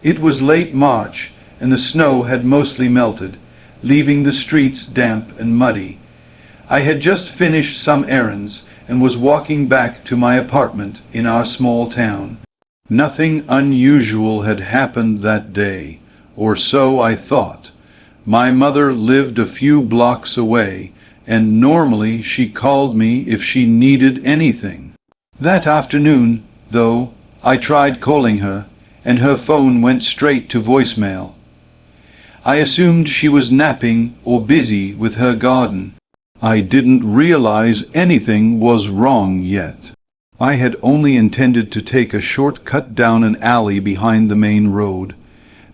It was late March, and the snow had mostly melted, leaving the streets damp and muddy. I had just finished some errands and was walking back to my apartment in our small town. Nothing unusual had happened that day, or so I thought. My mother lived a few blocks away, and normally she called me if she needed anything. That afternoon, though, I tried calling her, and her phone went straight to voicemail. I assumed she was napping or busy with her garden. I didn't realize anything was wrong yet. I had only intended to take a short cut down an alley behind the main road.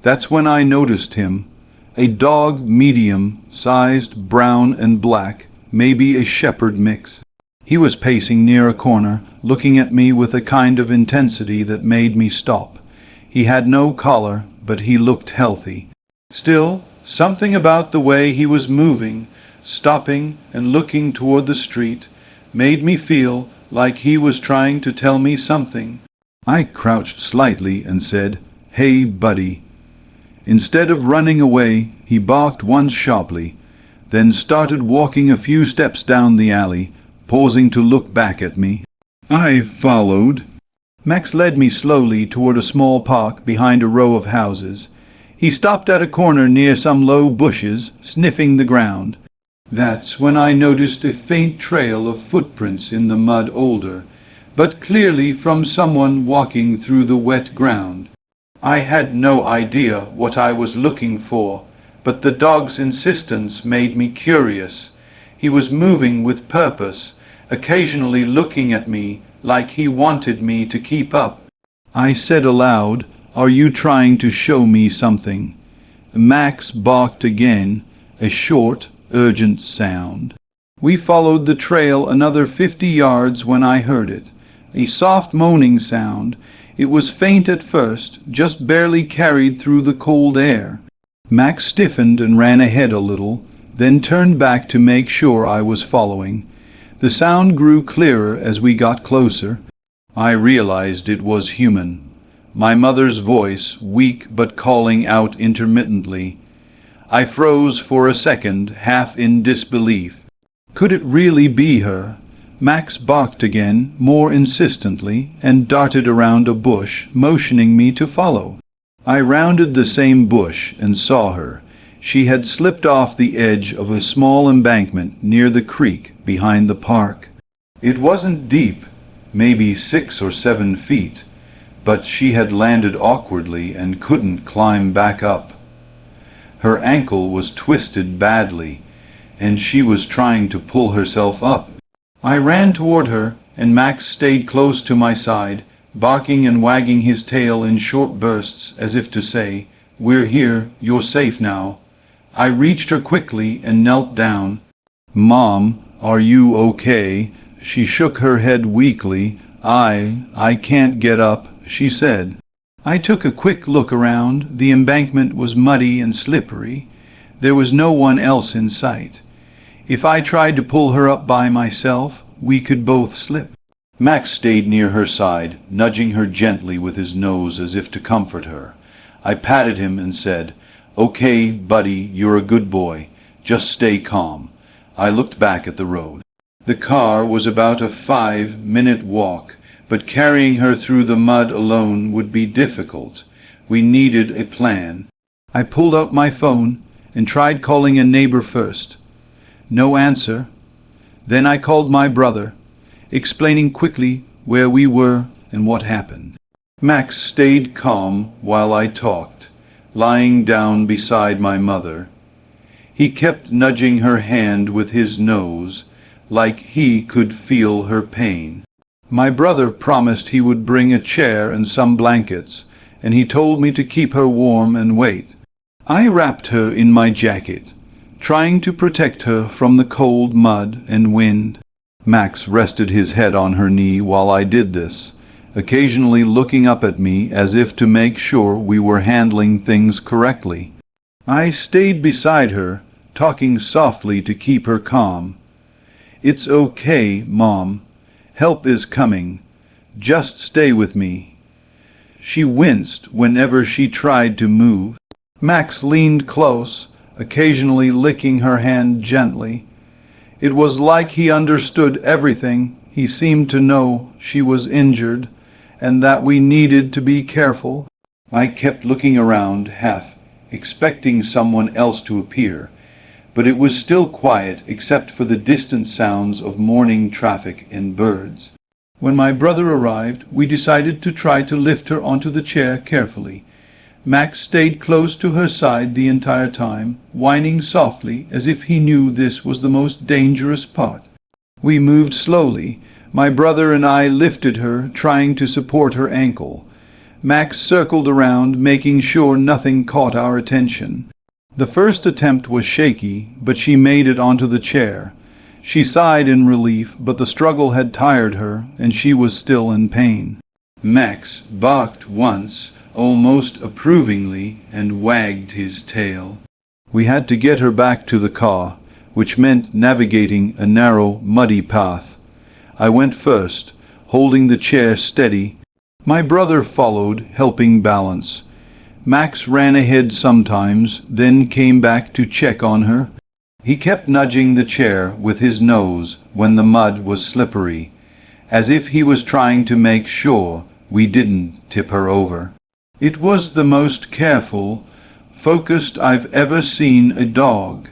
That's when I noticed him, a dog medium-sized, brown and black, maybe a shepherd mix. He was pacing near a corner, looking at me with a kind of intensity that made me stop. He had no collar, but he looked healthy. Still, something about the way he was moving, stopping and looking toward the street, made me feel like he was trying to tell me something. I crouched slightly and said, "Hey, buddy." Instead of running away, he barked once sharply, then started walking a few steps down the alley, pausing to look back at me. I followed. Max led me slowly toward a small park behind a row of houses. He stopped at a corner near some low bushes, sniffing the ground. That's when I noticed a faint trail of footprints in the mud older, but clearly from someone walking through the wet ground. I had no idea what I was looking for, but the dog's insistence made me curious. He was moving with purpose, occasionally looking at me like he wanted me to keep up. I said aloud, "Are you trying to show me something?" Max barked again, a short, urgent sound. We followed the trail another 50 yards when I heard it, a soft moaning sound. It was faint at first, just barely carried through the cold air. Max stiffened and ran ahead a little, then turned back to make sure I was following. The sound grew clearer as we got closer. I realized it was human. My mother's voice, weak but calling out intermittently. I froze for a second, half in disbelief. Could it really be her? Max barked again, more insistently, and darted around a bush, motioning me to follow. I rounded the same bush and saw her. She had slipped off the edge of a small embankment near the creek behind the park. It wasn't deep, maybe 6 or 7 feet, but she had landed awkwardly and couldn't climb back up. Her ankle was twisted badly, and she was trying to pull herself up. I ran toward her, and Max stayed close to my side, barking and wagging his tail in short bursts as if to say, "We're here, you're safe now." I reached her quickly and knelt down. "Mom, are you okay?" She shook her head weakly. I can't get up," she said. I took a quick look around. The embankment was muddy and slippery. There was no one else in sight. If I tried to pull her up by myself, we could both slip. Max stayed near her side, nudging her gently with his nose as if to comfort her. I patted him and said, "Okay, buddy, you're a good boy. Just stay calm." I looked back at the road. The car was about a 5-minute walk, but carrying her through the mud alone would be difficult. We needed a plan. I pulled out my phone and tried calling a neighbor first. No answer. Then I called my brother, explaining quickly where we were and what happened. Max stayed calm while I talked, lying down beside my mother. He kept nudging her hand with his nose, like he could feel her pain. My brother promised he would bring a chair and some blankets, and he told me to keep her warm and wait. I wrapped her in my jacket, trying to protect her from the cold mud and wind. Max rested his head on her knee while I did this, occasionally looking up at me as if to make sure we were handling things correctly. I stayed beside her, talking softly to keep her calm. "It's okay, Mom. Help is coming. Just stay with me." She winced whenever she tried to move. Max leaned close, occasionally licking her hand gently. It was like he understood everything. He seemed to know she was injured and that we needed to be careful. I kept looking around, half expecting someone else to appear, but it was still quiet except for the distant sounds of morning traffic and birds. When my brother arrived, we decided to try to lift her onto the chair carefully. Max stayed close to her side the entire time, whining softly as if he knew this was the most dangerous part. We moved slowly. My brother and I lifted her, trying to support her ankle. Max circled around, making sure nothing caught our attention. The first attempt was shaky, but she made it onto the chair. She sighed in relief, but the struggle had tired her, and she was still in pain. Max barked once, almost approvingly, and wagged his tail. We had to get her back to the car, which meant navigating a narrow, muddy path. I went first, holding the chair steady. My brother followed, helping balance. Max ran ahead sometimes, then came back to check on her. He kept nudging the chair with his nose when the mud was slippery, as if he was trying to make sure we didn't tip her over. It was the most careful, focused I've ever seen a dog.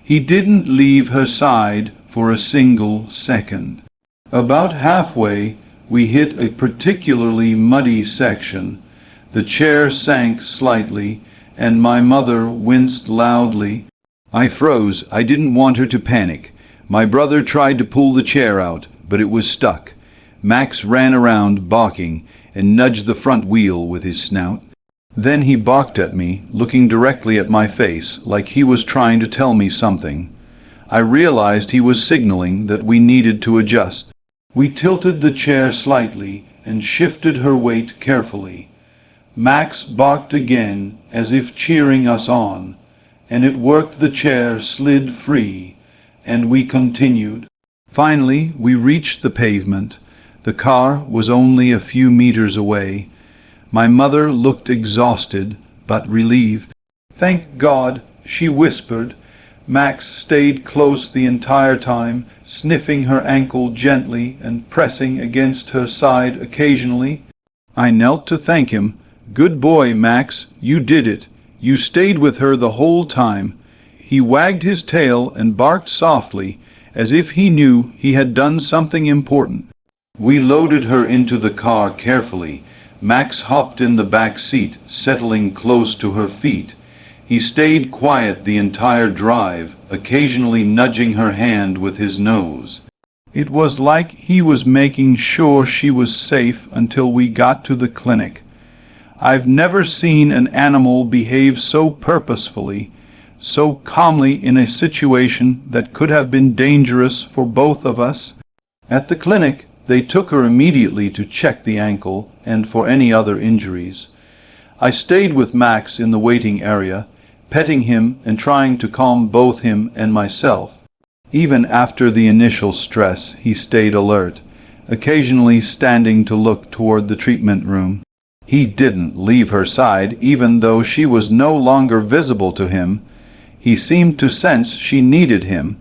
He didn't leave her side for a single second. About halfway, we hit a particularly muddy section. The chair sank slightly, and my mother winced loudly. I froze. I didn't want her to panic. My brother tried to pull the chair out, but it was stuck. Max ran around, barking, and nudged the front wheel with his snout. Then he barked at me, looking directly at my face, like he was trying to tell me something. I realized he was signaling that we needed to adjust. We tilted the chair slightly and shifted her weight carefully. Max barked again, as if cheering us on, and it worked. The chair slid free, and we continued. Finally, we reached the pavement. The car was only a few meters away. My mother looked exhausted, but relieved. "Thank God," she whispered. Max stayed close the entire time, sniffing her ankle gently and pressing against her side occasionally. I knelt to thank him. "Good boy, Max. You did it. You stayed with her the whole time." He wagged his tail and barked softly, as if he knew he had done something important. We loaded her into the car carefully. Max hopped in the back seat, settling close to her feet. He stayed quiet the entire drive, occasionally nudging her hand with his nose. It was like he was making sure she was safe until we got to the clinic. I've never seen an animal behave so purposefully, so calmly in a situation that could have been dangerous for both of us. At the clinic, they took her immediately to check the ankle and for any other injuries. I stayed with Max in the waiting area, petting him and trying to calm both him and myself. Even after the initial stress, he stayed alert, occasionally standing to look toward the treatment room. He didn't leave her side, even though she was no longer visible to him. He seemed to sense she needed him.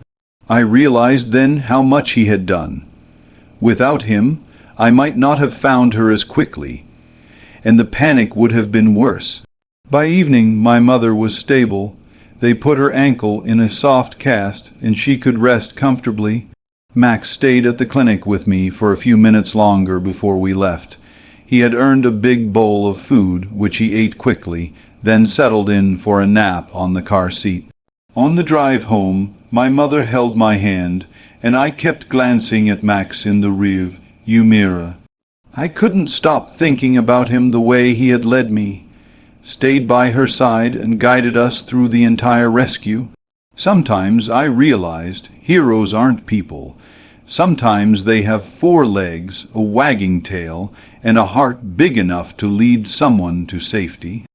I realized then how much he had done. Without him, I might not have found her as quickly, and the panic would have been worse. By evening, my mother was stable. They put her ankle in a soft cast, and she could rest comfortably. Max stayed at the clinic with me for a few minutes longer before we left. He had earned a big bowl of food, which he ate quickly, then settled in for a nap on the car seat. On the drive home, my mother held my hand, and I kept glancing at Max in the rear-view mirror. I couldn't stop thinking about him the way he had led me, stayed by her side and guided us through the entire rescue. Sometimes I realized heroes aren't people. Sometimes they have 4 legs, a wagging tail, and a heart big enough to lead someone to safety.